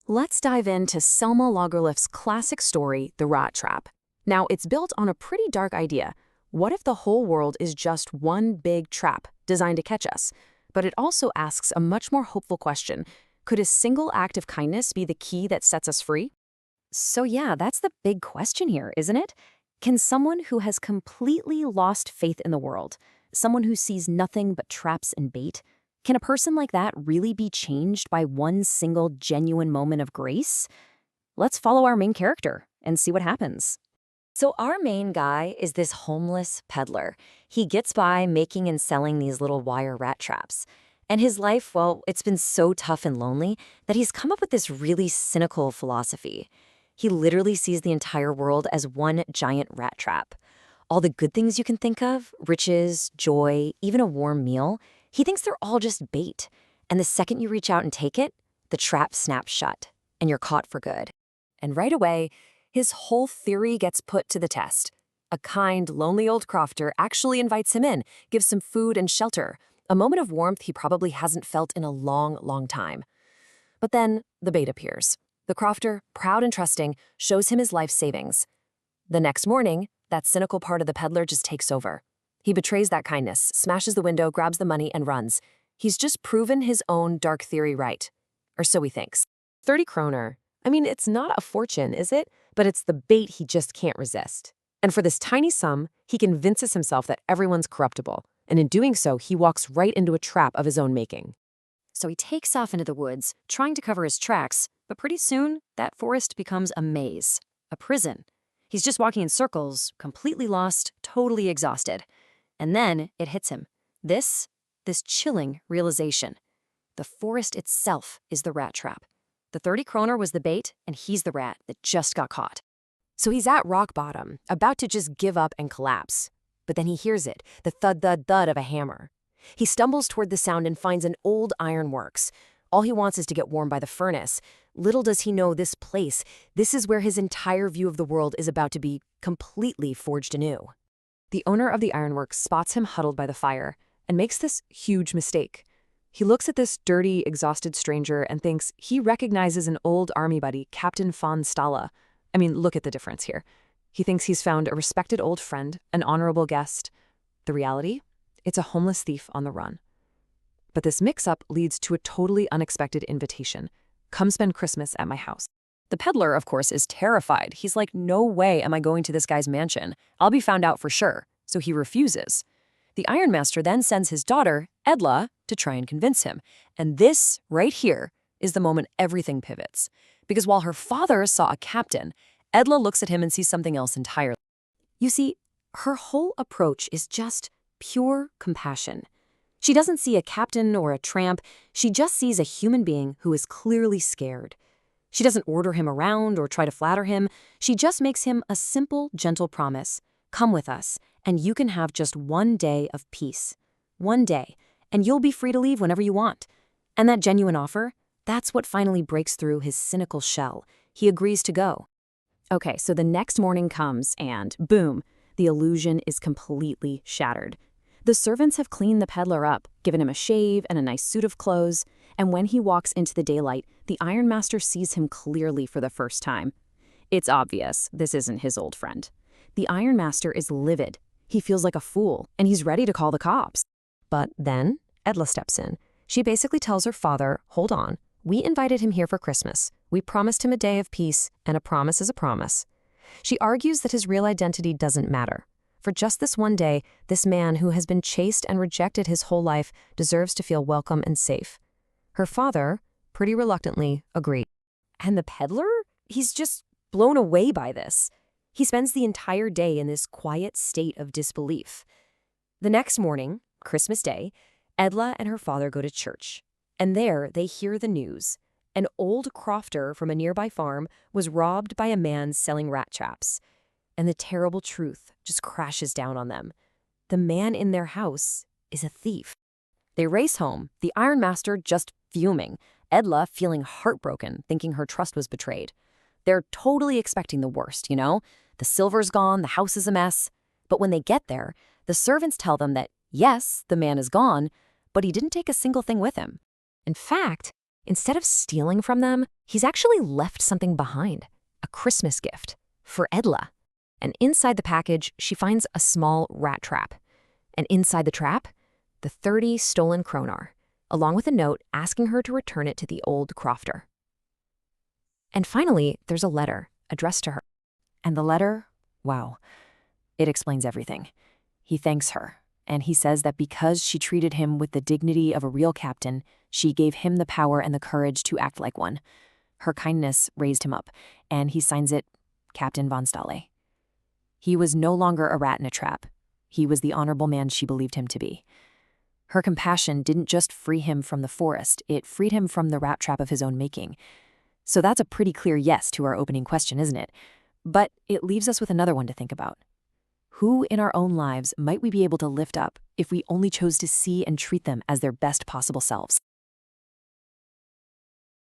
Let's dive into Selma Lagerlöf's classic story, The Rattrap. Now, it's built on a pretty dark idea. What if the whole world is just one big trap designed to catch us? But it also asks a much more hopeful question. Could a single act of kindness be the key that sets us free? So yeah, that's the big question here, isn't it? Can someone who has completely lost faith in the world, someone who sees nothing but traps and bait, can a person like that really be changed by one single genuine moment of grace? Let's follow our main character and see what happens. So our main guy is this homeless peddler. He gets by making and selling these little wire rat traps. And his life, well, it's been so tough and lonely that he's come up with this really cynical philosophy. He literally sees the entire world as one giant rat trap. All the good things you can think of, riches, joy, even a warm meal, he thinks they're all just bait. And the second you reach out and take it, the trap snaps shut, and you're caught for good. And right away, his whole theory gets put to the test. A kind, lonely old Crofter actually invites him in, gives him food and shelter, a moment of warmth he probably hasn't felt in a long, long time. But then the bait appears. The Crofter, proud and trusting, shows him his life savings. The next morning, that cynical part of the peddler just takes over. He betrays that kindness, smashes the window, grabs the money, and runs. He's just proven his own dark theory right. Or so he thinks. 30 kroner. I mean, it's not a fortune, is it? But it's the bait he just can't resist. And for this tiny sum, he convinces himself that everyone's corruptible. And in doing so, he walks right into a trap of his own making. So he takes off into the woods, trying to cover his tracks, but pretty soon, that forest becomes a maze, a prison. He's just walking in circles, completely lost, totally exhausted. And then it hits him. This chilling realization. The forest itself is the rat trap. The 30 kroner was the bait, and he's the rat that just got caught. So he's at rock bottom, about to just give up and collapse. But then he hears it, the thud-thud-thud of a hammer. He stumbles toward the sound and finds an old ironworks. All he wants is to get warm by the furnace. Little does he know this place, this is where his entire view of the world is about to be completely forged anew. The owner of the ironworks spots him huddled by the fire and makes this huge mistake. He looks at this dirty, exhausted stranger and thinks he recognizes an old army buddy, Captain von Stala. I mean, look at the difference here. He thinks he's found a respected old friend, an honorable guest. The reality? It's a homeless thief on the run. But this mix-up leads to a totally unexpected invitation. Come spend Christmas at my house. The peddler, of course, is terrified. He's like, no way am I going to this guy's mansion. I'll be found out for sure. So he refuses. The ironmaster then sends his daughter, Edla, to try and convince him. And this, right here, is the moment everything pivots. Because while her father saw a captain, Edla looks at him and sees something else entirely. You see, her whole approach is just pure compassion. She doesn't see a captain or a tramp. She just sees a human being who is clearly scared. She doesn't order him around or try to flatter him. She just makes him a simple, gentle promise. Come with us, and you can have just one day of peace. One day, and you'll be free to leave whenever you want. And that genuine offer, that's what finally breaks through his cynical shell. He agrees to go. Okay, so the next morning comes and, boom, the illusion is completely shattered. The servants have cleaned the peddler up, given him a shave and a nice suit of clothes, and when he walks into the daylight, the ironmaster sees him clearly for the first time. It's obvious this isn't his old friend. The ironmaster is livid. He feels like a fool, and he's ready to call the cops. But then, Edla steps in. She basically tells her father, hold on, we invited him here for Christmas. We promised him a day of peace, and a promise is a promise. She argues that his real identity doesn't matter. For just this one day, this man who has been chased and rejected his whole life deserves to feel welcome and safe. Her father, pretty reluctantly, agreed. And the peddler? He's just blown away by this. He spends the entire day in this quiet state of disbelief. The next morning, Christmas Day, Edla and her father go to church. And there they hear the news. An old Crofter from a nearby farm was robbed by a man selling rat traps. And the terrible truth just crashes down on them. The man in their house is a thief. They race home, the ironmaster just fuming, Edla feeling heartbroken, thinking her trust was betrayed. They're totally expecting the worst, you know? The silver's gone, the house is a mess. But when they get there, the servants tell them that, yes, the man is gone, but he didn't take a single thing with him. In fact, instead of stealing from them, He's actually left something behind, a Christmas gift for Edla. And inside the package, she finds a small rat trap. And inside the trap, the 30 stolen kroner, along with a note asking her to return it to the old Crofter. And finally, there's a letter addressed to her. And the letter, wow, it explains everything. He thanks her, and he says that because she treated him with the dignity of a real captain, she gave him the power and the courage to act like one. Her kindness raised him up, and he signs it, Captain von Stahle. He was no longer a rat in a trap. He was the honorable man she believed him to be. Her compassion didn't just free him from the forest, it freed him from the rat trap of his own making. So that's a pretty clear yes to our opening question, isn't it? But it leaves us with another one to think about. Who in our own lives might we be able to lift up if we only chose to see and treat them as their best possible selves?